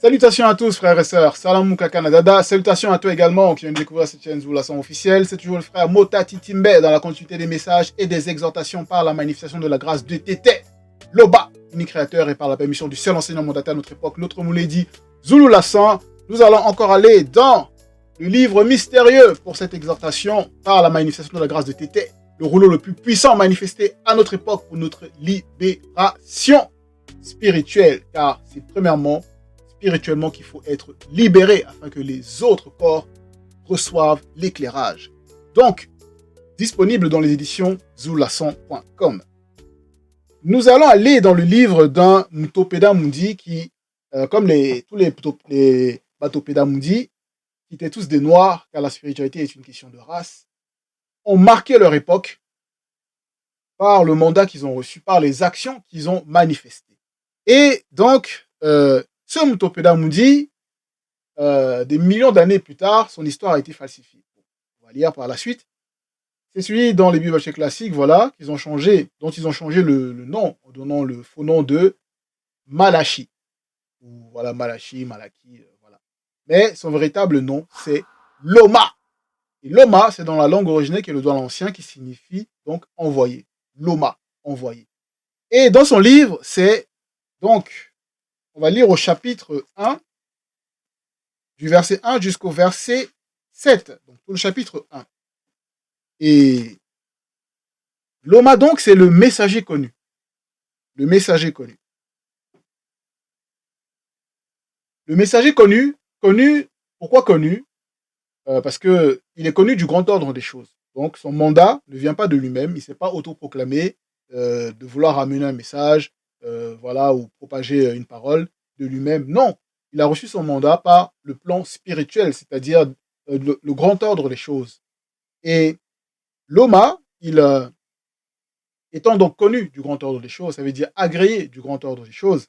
Salutations à tous, frères et sœurs. Salam Moukaka Nadada. Salutations à toi également qui viens de découvrir cette chaîne Zoulason officielle. C'est toujours le frère Mota Titimbe dans la continuité des messages et des exhortations par la manifestation de la grâce de Tété, Loba, unique créateur, et par la permission du seul enseignant mandataire à notre époque, notre Mouledi Zouloulassan. Nous allons encore aller dans le livre mystérieux pour cette exhortation par la manifestation de la grâce de Tété, le rouleau le plus puissant manifesté à notre époque pour notre libération spirituelle. Car c'est premièrement spirituellement qu'il faut être libéré afin que les autres corps reçoivent l'éclairage. Donc, disponible dans les éditions zoulason.com. Nous allons aller dans le livre d'un Mutopeda Mundi qui, comme tous les Batopeda Mundi, qui étaient tous des noirs, car la spiritualité est une question de race, ont marqué leur époque par le mandat qu'ils ont reçu, par les actions qu'ils ont manifestées. Et donc, ce Mutopeda Mundi, des millions d'années plus tard, son histoire a été falsifiée. On va lire par la suite. C'est celui dans les Bibles classiques, voilà, dont ils ont changé le nom, en donnant le faux nom de Malachi. Ou voilà, Malachi, Malaki, voilà. Mais son véritable nom, c'est Loma. Et Loma, c'est dans la langue originelle qui est le droit ancien, qui signifie donc envoyé. Loma, envoyé. Et dans son livre, c'est donc, on va lire au chapitre 1, du verset 1 jusqu'au verset 7, donc tout le chapitre 1. Et Loma, donc, c'est le messager connu. Le messager connu. Le messager connu, pourquoi connu? Parce qu'il est connu du grand ordre des choses. Donc, son mandat ne vient pas de lui-même, il ne s'est pas autoproclamé de vouloir amener un message, voilà, ou propager une parole de lui-même. Non, il a reçu son mandat par le plan spirituel, c'est-à-dire le grand ordre des choses. Et Loma, étant donc connu du grand ordre des choses, ça veut dire agréé du grand ordre des choses,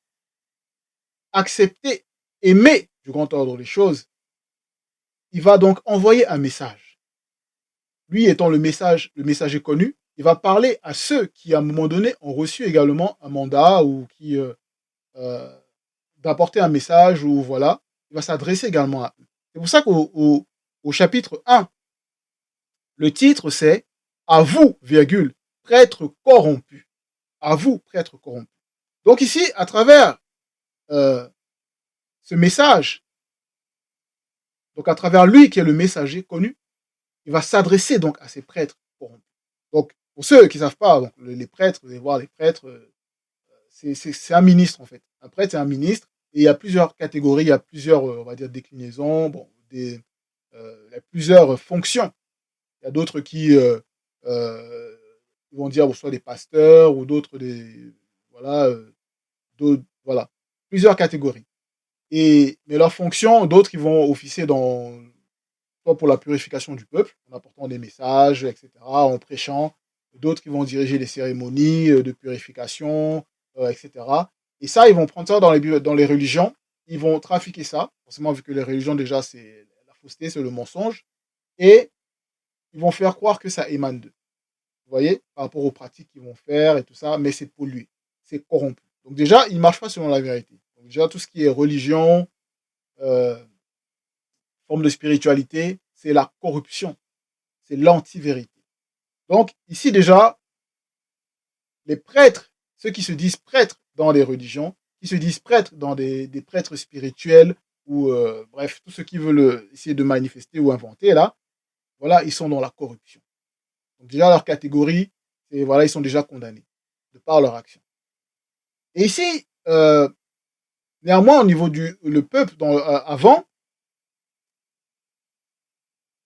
accepté, aimé du grand ordre des choses, il va donc envoyer un message. Lui étant le messager connu, il va parler à ceux qui, à un moment donné, ont reçu également un mandat ou qui d'apporter un message, ou voilà, il va s'adresser également à eux. C'est pour ça qu'au chapitre 1, le titre c'est « À vous, virgule, prêtres corrompus ». À vous, prêtres corrompus. Donc ici, à travers ce message, donc à travers lui qui est le messager connu, il va s'adresser donc à ces prêtres corrompus. Donc, pour ceux qui ne savent pas, donc, les prêtres, vous allez voir, les prêtres, c'est un ministre en fait. Un prêtre, c'est un ministre, et il y a plusieurs catégories, il y a plusieurs, on va dire, déclinaisons, bon, il y a plusieurs fonctions. Il y a d'autres qui vont dire soit des pasteurs, ou d'autres voilà, voilà, plusieurs catégories. Mais leurs fonctions, d'autres qui vont officier soit pour la purification du peuple, en apportant des messages, etc., en prêchant, d'autres qui vont diriger les cérémonies de purification, etc. Et ça, ils vont prendre ça dans les religions, ils vont trafiquer ça, forcément vu que les religions déjà c'est la fausseté, c'est le mensonge, et ils vont faire croire que ça émane d'eux. Vous voyez, par rapport aux pratiques qu'ils vont faire et tout ça, mais c'est pollué, c'est corrompu. Donc déjà, ils ne marchent pas selon la vérité. Donc déjà, tout ce qui est religion, forme de spiritualité, c'est la corruption, c'est l'anti-vérité. Donc ici déjà, les prêtres, ceux qui se disent prêtres dans les religions, qui se disent prêtres dans des prêtres spirituels, ou bref, tous ceux qui veulent essayer de manifester ou inventer là, voilà, ils sont dans la corruption. Donc déjà, leur catégorie, voilà, ils sont déjà condamnés de par leur action. Et ici, néanmoins, au niveau le peuple, avant,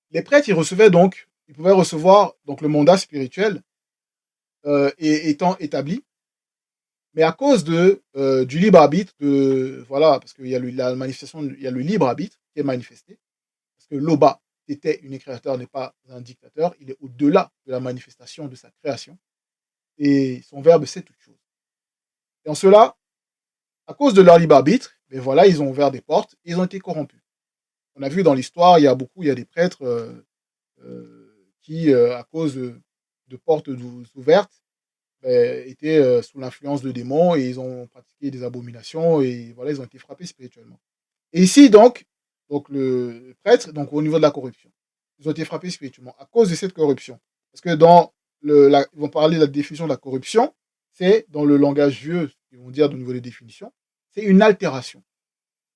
les prêtres, ils pouvaient recevoir donc le mandat spirituel étant établi, mais à cause du libre arbitre, voilà, parce qu'il y a la manifestation, il y a le libre arbitre qui est manifesté, parce que Loba était unique créateur, n'est pas un dictateur, il est au-delà de la manifestation de sa création, et son verbe c'est toute chose. Et en cela, à cause de leur libre arbitre, ben voilà, ils ont ouvert des portes et ils ont été corrompus. On a vu dans l'histoire, il y a des prêtres qui, à cause de portes ouvertes, étaient sous l'influence de démons, et ils ont pratiqué des abominations, et voilà, ils ont été frappés spirituellement. Et ici, donc le prêtre, donc au niveau de la corruption, ils ont été frappés spirituellement à cause de cette corruption. Parce que ils vont parler de la définition de la corruption, c'est dans le langage vieux, ils vont dire au niveau des définitions, c'est une altération.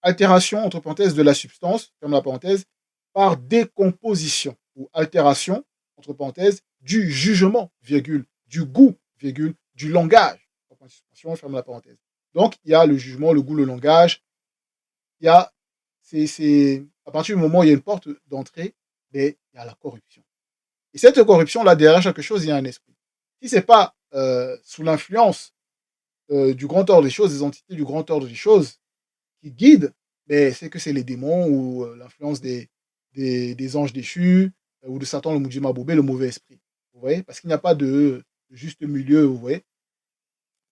Altération, entre parenthèses, de la substance, ferme la parenthèse, par décomposition ou altération, entre parenthèses, du jugement, virgule, du goût, virgule, du langage, ferme la parenthèse. Donc, il y a le jugement, le goût, le langage. Il y a, c'est, à partir du moment où il y a une porte d'entrée, ben, il y a la corruption. Et cette corruption-là, derrière chaque chose, il y a un esprit. Si c'est pas sous l'influence du grand ordre des choses, des entités du grand ordre des choses qui guident, ben, c'est que c'est les démons ou l'influence des anges déchus ou de Satan, le Mujima Bobé, le mauvais esprit. Vous voyez? Parce qu'il n'y a pas de juste milieu, vous voyez?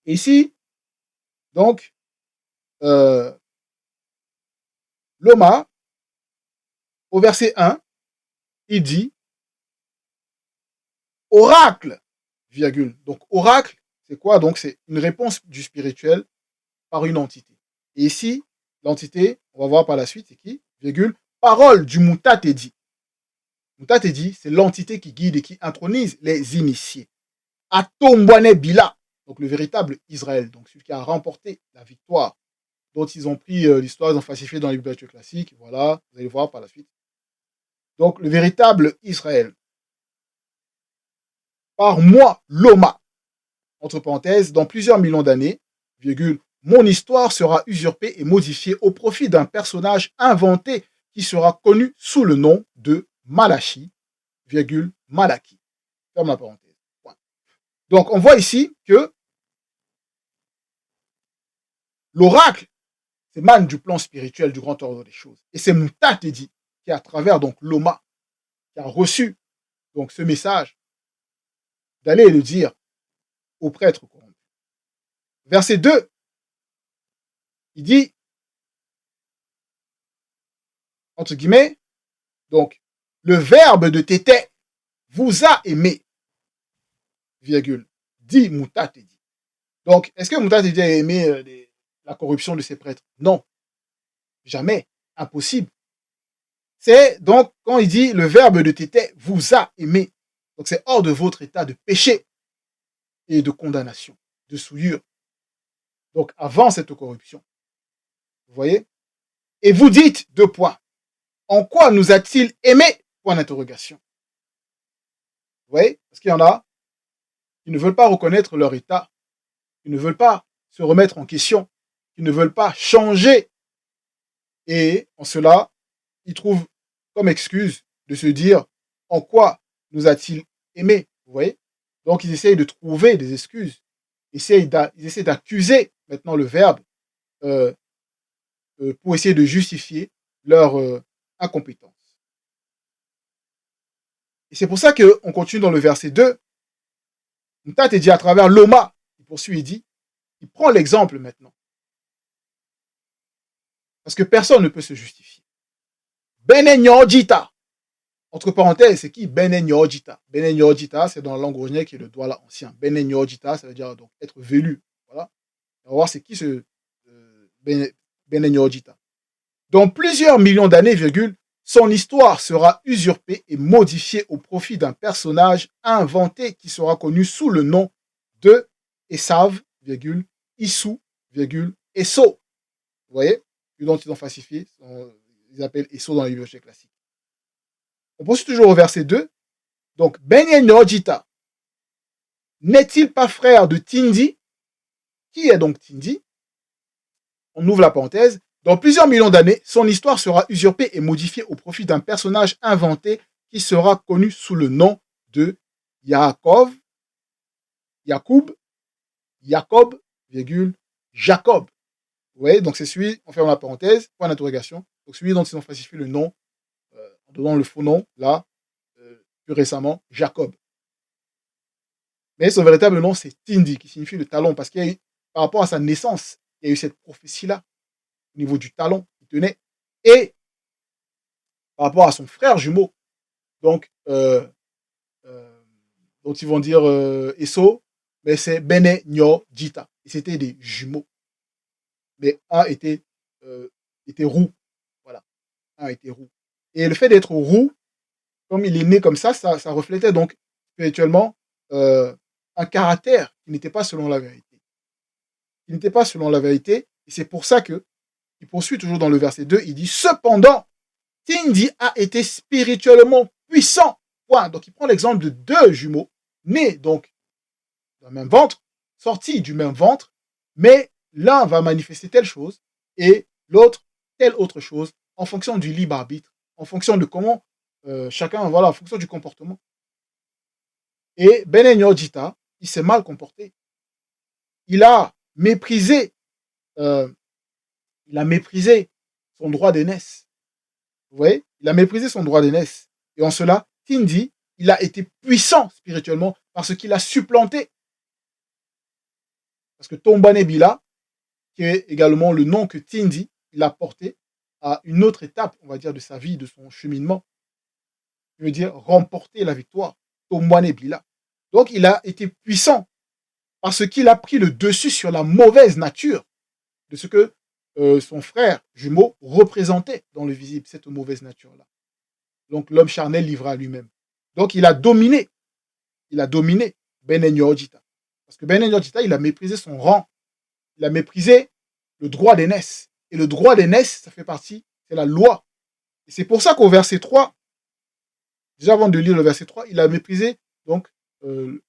Et ici, donc, Loma, au verset 1, il dit oracle, virgule. Donc, oracle, c'est quoi? Donc, c'est une réponse du spirituel par une entité. Et ici, l'entité, on va voir par la suite, c'est qui? Virgule, parole du Mutatedi. Mutatedi, c'est l'entité qui guide et qui intronise les initiés. Atombwane Bila, donc le véritable Israël, donc celui qui a remporté la victoire, dont ils ont pris l'histoire, ils ont falsifié dans les bibliothèques classiques. Voilà, vous allez voir par la suite. Donc, le véritable Israël. Par moi, Loma, entre parenthèses, dans plusieurs millions d'années, virgule, mon histoire sera usurpée et modifiée au profit d'un personnage inventé qui sera connu sous le nom de Malachi, virgule, Malaki. Ferme la parenthèse. Point. Donc, on voit ici que l'oracle s'émane du plan spirituel du grand ordre des choses. Et c'est Mutatedi qui, à travers donc Loma, qui a reçu donc ce message, d'aller le dire aux prêtres corrompus. Verset 2, il dit, entre guillemets, donc, le verbe de Tété vous a aimé, virgule, dit Mutatedi. Donc, est-ce que Mutatedi a aimé la corruption de ses prêtres? Non, jamais, impossible. C'est donc, quand il dit le verbe de Tété vous a aimé, donc c'est hors de votre état de péché et de condamnation, de souillure. Donc, avant cette corruption. Vous voyez? Et vous dites, deux points, en quoi nous a-t-il aimé? Point d'interrogation. Vous voyez? Parce qu'il y en a qui ne veulent pas reconnaître leur état, qui ne veulent pas se remettre en question, qui ne veulent pas changer. Et en cela, ils trouvent comme excuse de se dire en quoi nous a-t-il aimé? Vous voyez? Donc ils essayent de trouver des excuses. Ils essaient d'accuser maintenant le verbe euh, pour essayer de justifier leur incompétence. Et c'est pour ça qu'on continue dans le verset 2. Mtat est dit à travers l'Oma, il poursuit, il dit, il prend l'exemple maintenant. Parce que personne ne peut se justifier. Benenyojita. Entre parenthèses, c'est qui Benenyojita? Benenyojita, c'est dans la langue originelle qui est le Douala ancien. Benenyojita, ça veut dire donc être velu. Voilà. On va voir c'est qui ce Benenyojita. Dans plusieurs millions d'années, virgule, son histoire sera usurpée et modifiée au profit d'un personnage inventé qui sera connu sous le nom de Esav, virgule, Issou, virgule, Eso. Vous voyez? Dont ils ont falsifié, ils appellent Eso dans les bibliothèques classiques. On poursuit toujours au verset 2. Donc, Benenyojita n'est-il pas frère de Tindi? Qui est donc Tindi? On ouvre la parenthèse. Dans plusieurs millions d'années, son histoire sera usurpée et modifiée au profit d'un personnage inventé qui sera connu sous le nom de Yaakov, Yacoub, Jacob, virgule, Jacob. Vous voyez, donc c'est celui, on ferme la parenthèse, point d'interrogation, donc celui dont ils ont falsifié le nom, en donnant le faux nom, là, plus récemment, Jacob. Mais son véritable nom, c'est Tindi, qui signifie le talon, parce qu'il y a eu, par rapport à sa naissance, il y a eu cette prophétie-là, au niveau du talon qu'il tenait, et par rapport à son frère jumeau, donc, dont ils vont dire Eso, mais c'est Bene Nyo Jita. Et c'était des jumeaux. Mais un était roux, a été roux. Et le fait d'être roux, comme il est né comme ça reflétait donc spirituellement un caractère qui n'était pas selon la vérité. Qui n'était pas selon la vérité. Et c'est pour ça que il poursuit toujours dans le verset 2, il dit « Cependant, Tindi a été spirituellement puissant. » Point. Donc il prend l'exemple de deux jumeaux, nés donc dans le même ventre, sortis du même ventre, mais l'un va manifester telle chose et l'autre telle autre chose en fonction du libre arbitre, en fonction de comment chacun, voilà, en fonction du comportement. Et Benigno Jita, il s'est mal comporté. Il a méprisé, euh, son droit d'aînesse. Vous voyez, il a méprisé son droit d'aînesse. Et en cela, Tindi, il a été puissant spirituellement parce qu'il a supplanté. Parce que Tombane Bila, qui est également le nom que Tindi, il a porté à une autre étape, on va dire, de sa vie, de son cheminement. Je veux dire, remporter la victoire. Tombane Bila. Donc, il a été puissant parce qu'il a pris le dessus sur la mauvaise nature de ce que son frère jumeau représentait dans le visible, cette mauvaise nature-là. Donc, l'homme charnel livré à lui-même. Donc, il a dominé Benigno Jita. Parce que Benigno Jita, il a méprisé son rang. Il a méprisé le droit d'aînesse. Et le droit d'aînesse, ça fait partie, c'est la loi. Et c'est pour ça qu'au verset 3, déjà avant de lire le verset 3, il a méprisé donc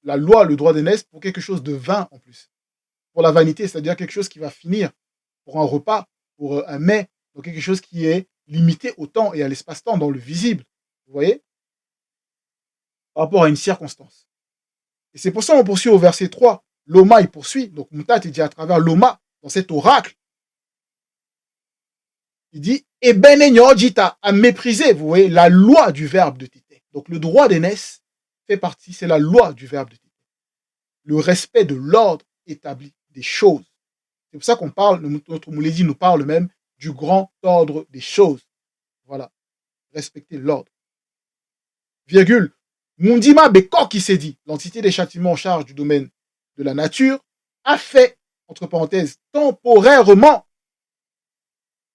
la loi, le droit d'aînesse pour quelque chose de vain en plus. Pour la vanité, c'est-à-dire quelque chose qui va finir pour un repas, pour un mets, donc quelque chose qui est limité au temps et à l'espace-temps dans le visible. Vous voyez? Par rapport à une circonstance. Et c'est pour ça qu'on poursuit au verset 3. Loma, il poursuit. Donc, Moutat, il dit à travers Loma, dans cet oracle, il dit, et Benigno Jita a méprisé, vous voyez, la loi du verbe de Tété. Donc, le droit d'aînesse fait partie, c'est la loi du verbe de Tété. Le respect de l'ordre établi des choses. C'est pour ça qu'on parle, notre Moulédi nous parle même du grand ordre des choses. Voilà. Respecter l'ordre. Virgule. Mundima Beko qui s'est dit, l'entité des châtiments en charge du domaine de la nature, a fait, entre parenthèses, temporairement,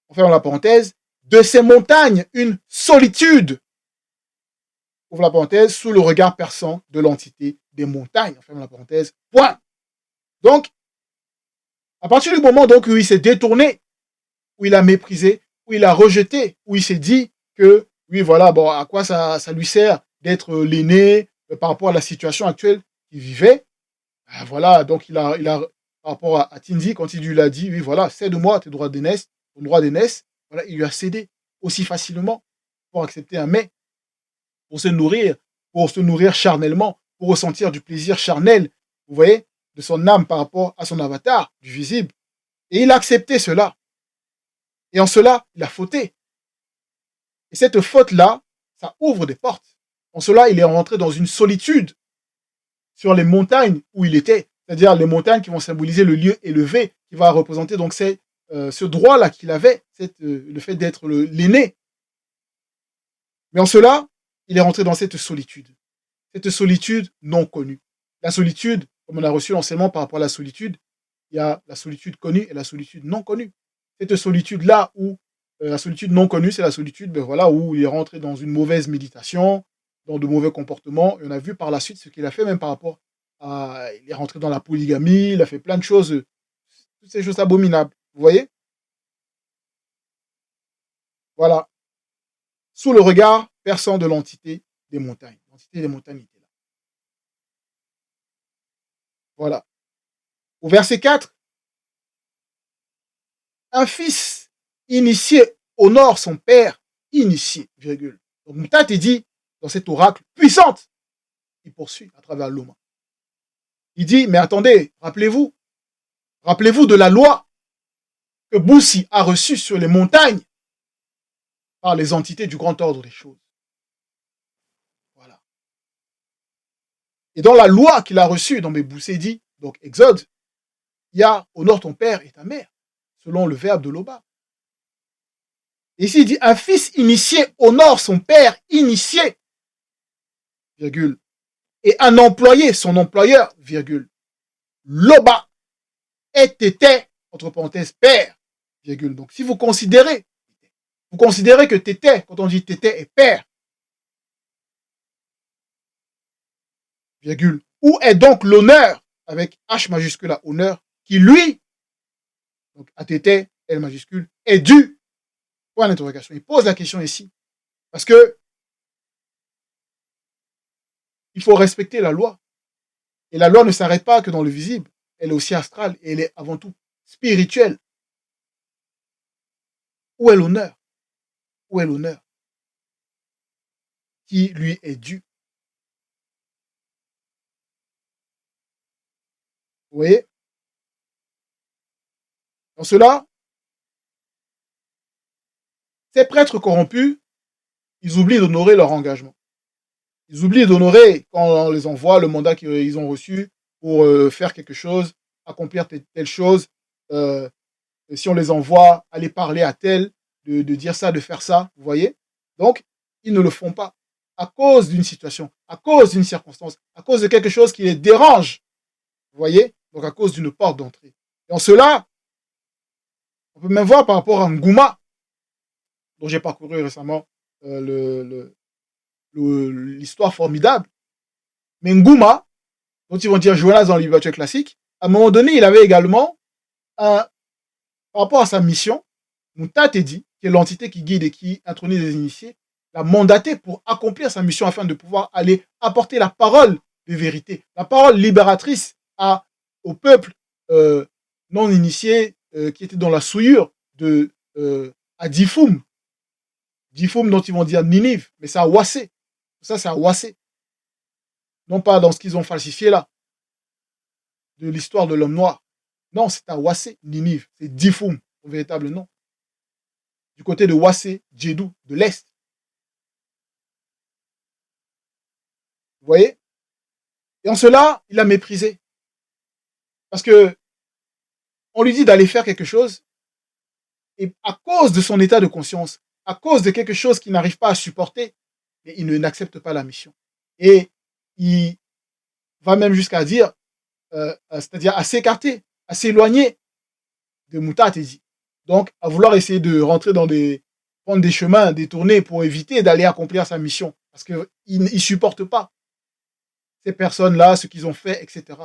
on ferme la parenthèse, de ces montagnes une solitude, ouvre la parenthèse, sous le regard perçant de l'entité des montagnes, on ferme la parenthèse, point. Donc, à partir du moment donc, où il s'est détourné, où il a méprisé, où il a rejeté, où il s'est dit que, oui, voilà, bon, à quoi ça lui sert d'être l'aîné par rapport à la situation actuelle qu'il vivait. Voilà, donc il a par rapport à Tindi, quand il lui a dit, oui, voilà, cède-moi tes droits d'aînesse, ton droit d'aînesse, voilà, il lui a cédé aussi facilement pour accepter un mets, pour se nourrir charnellement, pour ressentir du plaisir charnel, vous voyez, de son âme par rapport à son avatar, du visible. Et il a accepté cela. Et en cela, il a fauté. Et cette faute-là, ça ouvre des portes. En cela, il est rentré dans une solitude sur les montagnes où il était. C'est-à-dire les montagnes qui vont symboliser le lieu élevé, qui va représenter donc ce droit-là qu'il avait, le fait d'être l'aîné. Mais en cela, il est rentré dans cette solitude non connue. La solitude, comme on a reçu l'enseignement par rapport à la solitude, il y a la solitude connue et la solitude non connue. Cette solitude-là où la solitude non connue, c'est la solitude voilà, où il est rentré dans une mauvaise méditation, dans de mauvais comportements. Et on a vu par la suite ce qu'il a fait, même par rapport à... Il est rentré dans la polygamie, il a fait plein de choses, toutes ces choses abominables. Vous voyez? Voilà. Sous le regard perçant de l'entité des montagnes. L'entité des montagnes était là. Voilà. Au verset 4, un fils initié honore son père initié, virgule. Donc Moutat est dit dans cet oracle puissante, il poursuit à travers l'Oma. Il dit, mais attendez, rappelez-vous de la loi que Boussi a reçue sur les montagnes par les entités du grand ordre des choses. Voilà. Et dans la loi qu'il a reçue, dans mes Boussé dit, donc Exode, il y a honore ton père et ta mère, selon le verbe de l'Oba. Et ici, il dit, un fils initié honore son père initié, virgule, et un employé, son employeur, virgule. L'Oba était, entre parenthèses, père, virgule. Donc, si vous considérez Vous considérez que Tété, quand on dit Tété, est père, virgule. Où est donc l'honneur, avec H majuscule à honneur, qui lui, donc à Tété, L majuscule, est dû? Point d'interrogation. Il pose la question ici. Parce que il faut respecter la loi. Et la loi ne s'arrête pas que dans le visible. Elle est aussi astrale et elle est avant tout spirituelle. Où est l'honneur? Où est l'honneur qui lui est dû? Vous voyez? Dans cela, ces prêtres corrompus, ils oublient d'honorer leur engagement. Ils oublient d'honorer quand on les envoie le mandat qu'ils ont reçu pour faire quelque chose, accomplir telle chose. Euh, si on les envoie aller parler à tel, de dire ça, de faire ça, vous voyez? Donc, ils ne le font pas à cause d'une situation, à cause d'une circonstance, à cause de quelque chose qui les dérange, vous voyez? Donc, à cause d'une porte d'entrée. Et en cela, on peut même voir par rapport à Ngouma, dont j'ai parcouru récemment l'histoire formidable. Mais Ngouma, dont ils vont dire Jonas dans les voitures classiques, à un moment donné, il avait également, par rapport à sa mission, Mutatedi, qui est l'entité qui guide et qui intronie les initiés, l'a mandaté pour accomplir sa mission afin de pouvoir aller apporter la parole de vérité, la parole libératrice au peuple non initié qui était dans la souillure à Difoum. Difoum dont ils vont dire Ninive, mais c'est à Wassé. Ça, c'est à Wassé. Non pas dans ce qu'ils ont falsifié là, de l'histoire de l'homme noir. Non, c'est à Wassé, Ninive. C'est Difoum, au véritable nom. Du côté de Wassé, Djedou, de l'Est. Vous voyez? Et en cela, il a méprisé. Parce que on lui dit d'aller faire quelque chose, et à cause de son état de conscience, à cause de quelque chose qu'il n'arrive pas à supporter, mais il n'accepte pas la mission. Et il va même jusqu'à dire, c'est-à-dire à s'écarter, à s'éloigner de Mutatesi. Donc, à vouloir essayer de rentrer prendre des chemins détournés pour éviter d'aller accomplir sa mission. Parce qu'il ne supporte pas ces personnes-là, ce qu'ils ont fait, etc.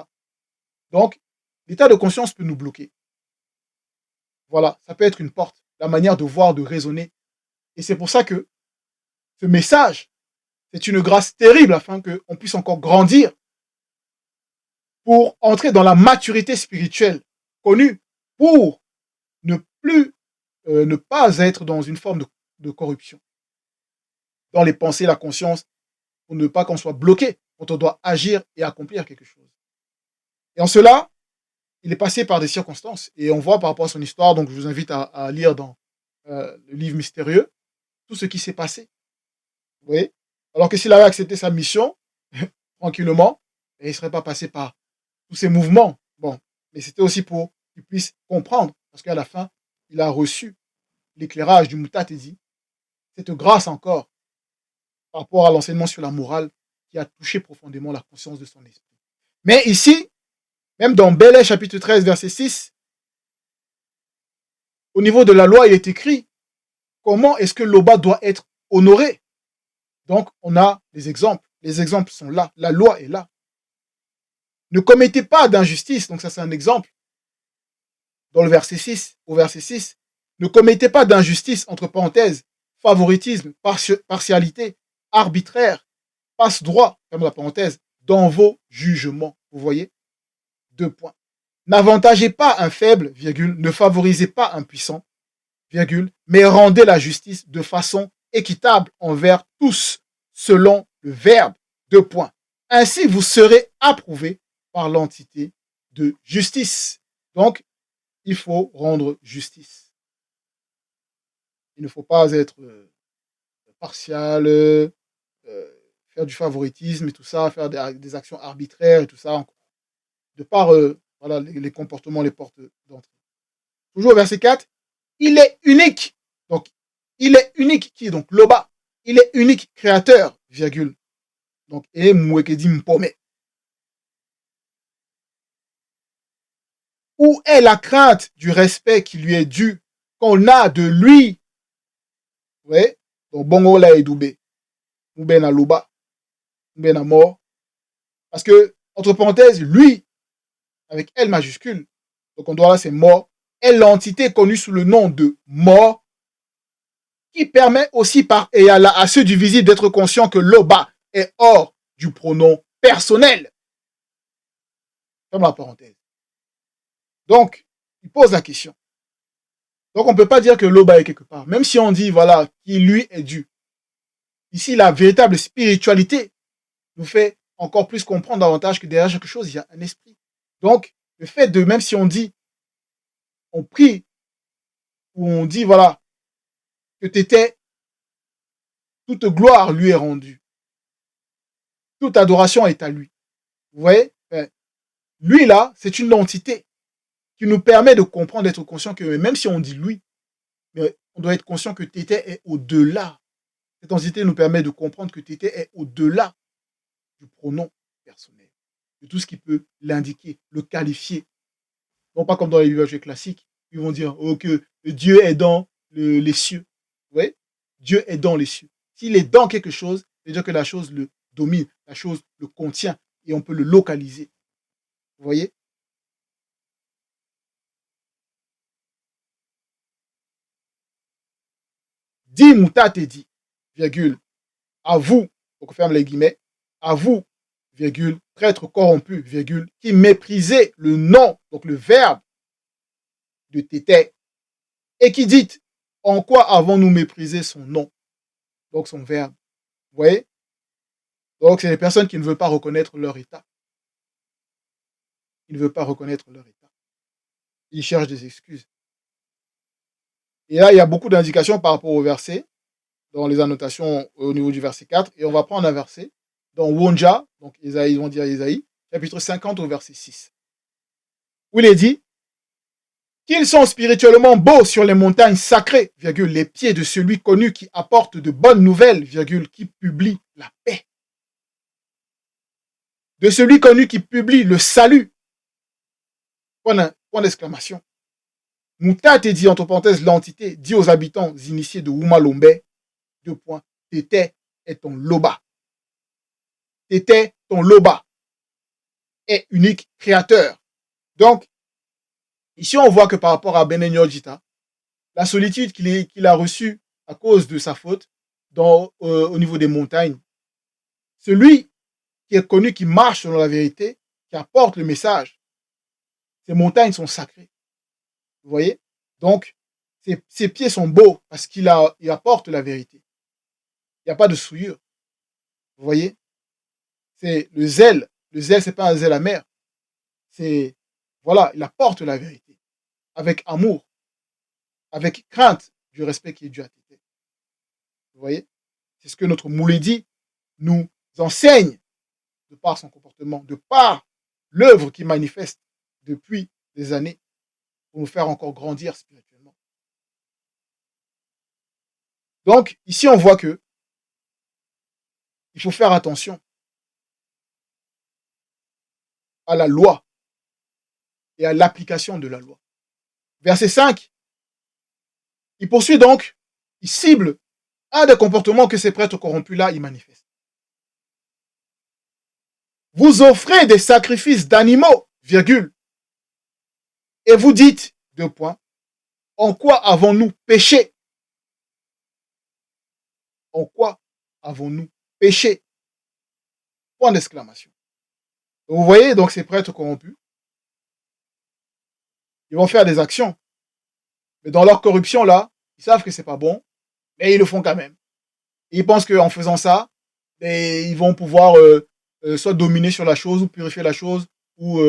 Donc, l'état de conscience peut nous bloquer. Voilà, ça peut être une porte, la manière de voir, de raisonner. Et c'est pour ça que ce message, c'est une grâce terrible afin qu'on puisse encore grandir pour entrer dans la maturité spirituelle connue, pour ne plus, ne pas être dans une forme de corruption, dans les pensées, la conscience, pour ne pas qu'on soit bloqué quand on doit agir et accomplir quelque chose. Et en cela, il est passé par des circonstances. Et on voit par rapport à son histoire, donc je vous invite à lire dans le livre mystérieux, tout ce qui s'est passé. Vous voyez? Alors que s'il avait accepté sa mission, tranquillement, il ne serait pas passé par tous ces mouvements. Bon, mais c'était aussi pour qu'il puisse comprendre, parce qu'à la fin, il a reçu l'éclairage du Mutatesi, cette grâce encore, par rapport à l'enseignement sur la morale, qui a touché profondément la conscience de son esprit. Mais ici, même dans Belais chapitre 13, verset 6, au niveau de la loi, il est écrit comment est-ce que l'Oba doit être honoré. Donc, on a des exemples. Les exemples sont là. La loi est là. Ne commettez pas d'injustice. Donc, ça, c'est un exemple. Dans le verset 6, au verset 6, ne commettez pas d'injustice, entre parenthèses, favoritisme, partialité, arbitraire, passe-droit, ferme la parenthèse, dans vos jugements. Vous voyez? 2 points. N'avantagez pas un faible, virgule, ne favorisez pas un puissant, virgule, mais rendez la justice de façon équitable envers tous, selon le verbe. 2 points. Ainsi, vous serez approuvés par l'entité de justice. Donc, il faut rendre justice. Il ne faut pas être partial, faire du favoritisme et tout ça, faire des actions arbitraires et tout ça, de par voilà, les comportements, les portes d'entrée. Toujours verset 4, il est unique. Donc, il est unique. Qui est donc Loba? Il est unique, créateur, virgule. Donc, et Mwekedi Mpome. Où est la crainte du respect qui lui est dû qu'on a de lui Vous voyez? Donc, bongo là est doubé. Oubé na loba. Oubé na mort. Parce que, entre parenthèses, lui, avec L majuscule, donc on doit là, c'est mort, est l'entité connue sous le nom de mort, qui permet aussi et à ceux du visible d'être conscient que l'oba est hors du pronom personnel. Comme la parenthèse. Donc, il pose la question. Donc, on ne peut pas dire que l'oba est quelque part, même si on dit, voilà, qui lui est dû. Ici, la véritable spiritualité nous fait encore plus comprendre davantage que derrière chaque chose, il y a un esprit. Donc, le fait de, même si on dit, on prie, ou on dit, voilà, que t'étais, toute gloire lui est rendue. Toute adoration est à lui. Vous voyez? Lui, là, c'est une entité qui nous permet de comprendre, d'être conscient que même si on dit lui, mais on doit être conscient que Tété est au-delà. Cette entité nous permet de comprendre que Tété est au-delà du pronom personnel, de tout ce qui peut l'indiquer, le qualifier. Non pas comme dans les villages classiques, ils vont dire oh, que Dieu est dans les cieux. Vous voyez? Dieu est dans les cieux. S'il est dans quelque chose, c'est-à-dire que la chose le domine, la chose le contient et on peut le localiser. Vous voyez? Dit Moutate dit, virgule, à vous, donc on ferme les guillemets, à vous, virgule, prêtre corrompu, virgule, qui méprisez le nom, donc le verbe de Tété, et qui dit, en quoi avons-nous méprisé son nom, donc son verbe. Vous voyez? Donc c'est les personnes qui ne veulent pas reconnaître leur état. Ils ne veulent pas reconnaître leur état. Ils cherchent des excuses. Et là, il y a beaucoup d'indications par rapport au verset, dans les annotations au niveau du verset 4, et on va prendre un verset dans Wonja, donc Isaïe, ils vont dire Isaïe, chapitre 50 au verset 6, où il est dit qu'ils sont spirituellement beaux sur les montagnes sacrées, virgule, les pieds de celui connu qui apporte de bonnes nouvelles, virgule, qui publie la paix. De celui connu qui publie le salut. Point d'exclamation. Moutate dit, entre parenthèses, l'entité, dit aux habitants initiés de Oumalombe, deux points, Tété est ton loba. Tété, ton loba, est unique créateur. Donc, ici, on voit que par rapport à Benenyojita, la solitude qu'il a reçue à cause de sa faute au niveau des montagnes, celui qui est connu, qui marche selon la vérité, qui apporte le message, ces montagnes sont sacrées. Vous voyez? Donc, ses pieds sont beaux parce qu'il apporte la vérité. Il n'y a pas de souillure. Vous voyez? C'est le zèle. Le zèle, c'est pas un zèle amer. C'est, voilà, il apporte la vérité. Avec amour. Avec crainte du respect qui est dû à Tété. Vous voyez? C'est ce que notre Mouledi nous enseigne de par son comportement, de par l'œuvre qu'il manifeste depuis des années pour nous faire encore grandir spirituellement. Donc, ici, on voit que il faut faire attention à la loi et à l'application de la loi. Verset 5, il poursuit donc, il cible un des comportements que ces prêtres corrompus-là, ils manifestent. Vous offrez des sacrifices d'animaux, virgule, et vous dites, deux points, en quoi avons-nous péché? En quoi avons-nous péché? Point d'exclamation. Vous voyez donc ces prêtres corrompus, ils vont faire des actions, mais dans leur corruption là, ils savent que c'est pas bon, mais ils le font quand même. Et ils pensent qu'en faisant ça, ils vont pouvoir soit dominer sur la chose, ou purifier la chose, ou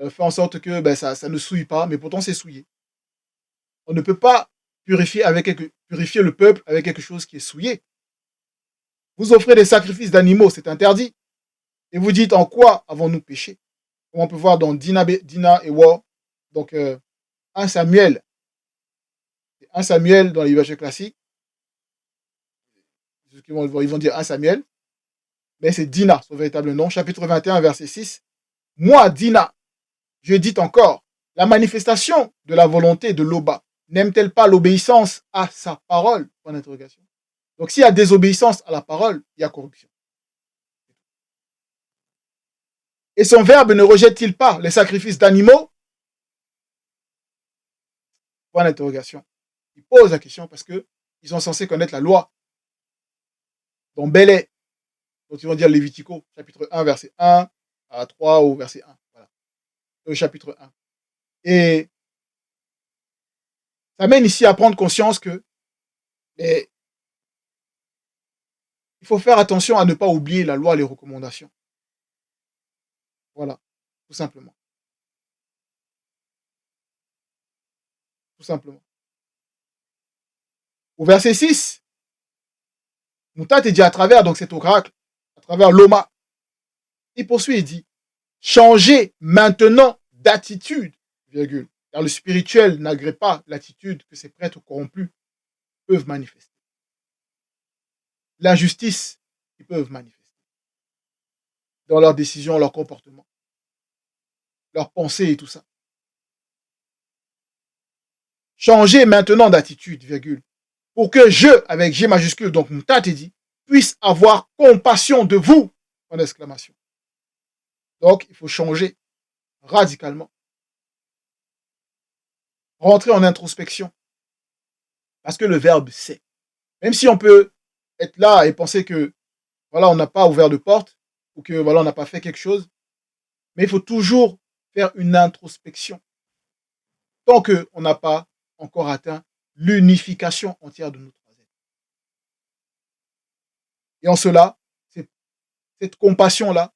faire en sorte que ça ne souille pas, mais pourtant c'est souillé. On ne peut pas purifier le peuple avec quelque chose qui est souillé. Vous offrez des sacrifices d'animaux, c'est interdit. Et vous dites en quoi avons-nous péché? Comme on peut voir dans Dina et War, donc 1 Samuel. 1 Samuel dans les versions classiques. Ils vont dire 1 Samuel, mais c'est Dina, son véritable nom, chapitre 21, verset 6. Moi, Dina, je dis encore, la manifestation de la volonté de l'Oba n'aime-t-elle pas l'obéissance à sa parole? Point d'interrogation. Donc, s'il y a désobéissance à la parole, il y a corruption. Et son verbe ne rejette-t-il pas les sacrifices d'animaux? Point d'interrogation. Il pose la question parce qu'ils sont censés connaître la loi. Dans Belay, dont ils vont dire Lévitico, chapitre 1, verset 1 à 3 ou verset 1. Voilà. Le chapitre 1. Et ça mène ici à prendre conscience que il faut faire attention à ne pas oublier la loi et les recommandations. Voilà, tout simplement. Tout simplement. Au verset 6, Moutat dit à travers donc cet oracle, à travers l'Oma, il poursuit et dit, changez maintenant d'attitude, virgule, car le spirituel n'agrée pas l'attitude que ces prêtres corrompus peuvent manifester. L'injustice qu'ils peuvent manifester dans leurs décisions, leurs comportements, leurs pensées et tout ça. Changez maintenant d'attitude, virgule, pour que je, avec G majuscule, donc Moutat dit, puisse avoir compassion de vous, en exclamation. Donc, il faut changer radicalement. Rentrer en introspection. Parce que le verbe c'est. Même si on peut être là et penser que, voilà, on n'a pas ouvert de porte, ou que, voilà, on n'a pas fait quelque chose, mais il faut toujours faire une introspection. Tant qu'on n'a pas encore atteint l'unification entière de nos trois êtres. Et en cela, cette compassion-là,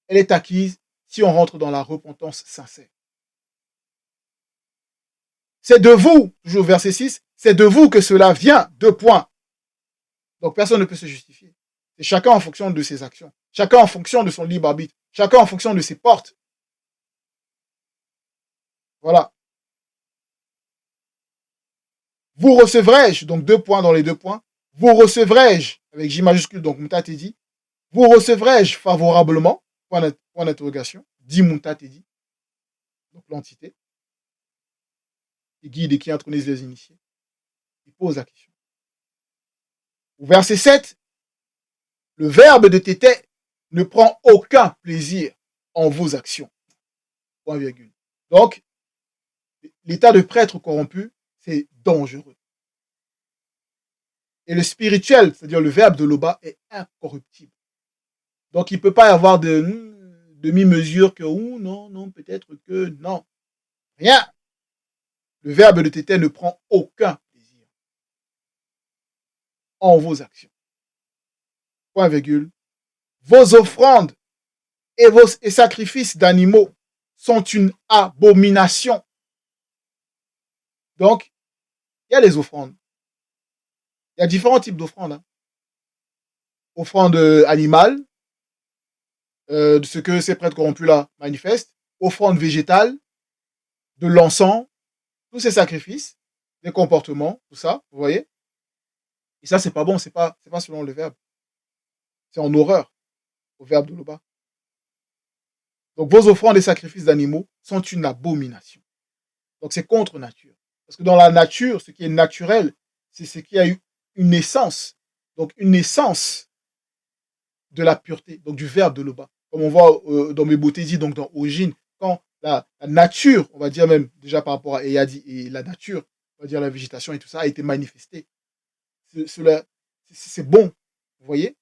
elle est acquise si on rentre dans la repentance sincère. C'est de vous, toujours verset 6, c'est de vous que cela vient, 2 points. Donc personne ne peut se justifier. C'est chacun en fonction de ses actions, chacun en fonction de son libre arbitre, chacun en fonction de ses portes. Voilà. Vous recevrai-je, donc 2 points dans les 2 points, vous recevrai-je, avec J majuscule, donc Moutat dit, vous recevrai-je favorablement, point d'interrogation, dit Moutat dit, donc l'entité, qui guide et qui intronise les initiés. Il pose la question. Au verset 7, le verbe de Tété ne prend aucun plaisir en vos actions. Point virgule. Donc, l'état de prêtre corrompu, c'est dangereux. Et le spirituel, c'est-à-dire le verbe de l'Oba, est incorruptible. Donc, il ne peut pas y avoir de demi-mesure que, non, peut-être que, non. Rien. Le verbe de Tété ne prend aucun plaisir en vos actions. Point virgule. Vos offrandes et sacrifices d'animaux sont une abomination. Donc, il y a les offrandes. Il y a différents types d'offrandes. Hein. Offrande animale, de ce que ces prêtres corrompus là manifestent, offrande végétale, de l'encens, tous ces sacrifices, des comportements, tout ça, vous voyez. Et ça, c'est pas bon, c'est pas selon le verbe. C'est en horreur au verbe de l'Oba. Donc vos offrandes et sacrifices d'animaux sont une abomination. Donc c'est contre nature. Parce que dans la nature, ce qui est naturel, c'est ce qui a eu une naissance. Donc une naissance de la pureté, donc du verbe de l'Oba. Comme on voit dans Mebotezi, donc dans Ogine, quand la nature, on va dire même déjà par rapport à Eyadi et la nature, on va dire la végétation et tout ça, a été manifestée. C'est bon, vous voyez?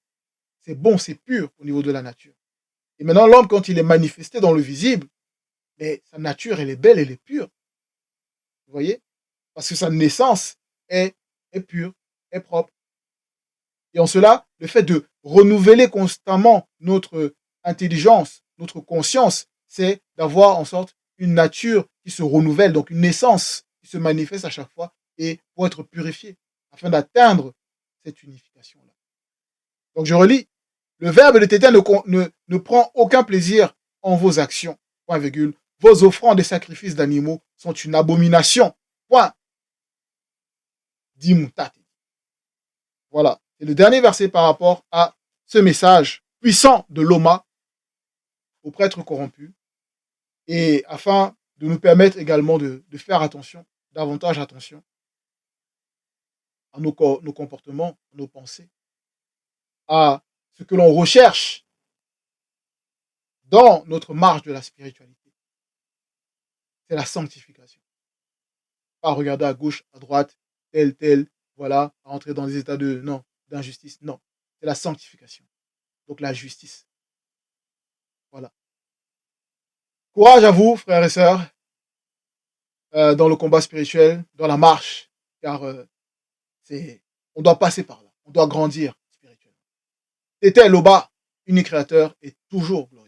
C'est bon, c'est pur au niveau de la nature. Et maintenant, l'homme, quand il est manifesté dans le visible, mais sa nature, elle est belle, elle est pure. Vous voyez? Parce que sa naissance est pure, est propre. Et en cela, le fait de renouveler constamment notre intelligence, notre conscience, c'est d'avoir en sorte une nature qui se renouvelle, donc une naissance qui se manifeste à chaque fois et pour être purifiée, afin d'atteindre cette unification-là. Donc je relis. Le verbe de Tété ne prend aucun plaisir en vos actions. Point virgule. Vos offrandes et sacrifices d'animaux sont une abomination. Point. Dit Moutat. Voilà. C'est le dernier verset par rapport à ce message puissant de l'Oma aux prêtres corrompus. Et afin de nous permettre également de faire attention, davantage attention à nos comportements, à nos pensées, à ce que l'on recherche dans notre marche de la spiritualité. C'est la sanctification. Pas regarder à gauche, à droite, tel, voilà, à entrer dans des états de non, d'injustice. Non, c'est la sanctification. Donc la justice. Voilà. Courage à vous, frères et sœurs, dans le combat spirituel, dans la marche, car on doit passer par là, on doit grandir spirituellement. C'était Loba, unique créateur et toujours glorieux.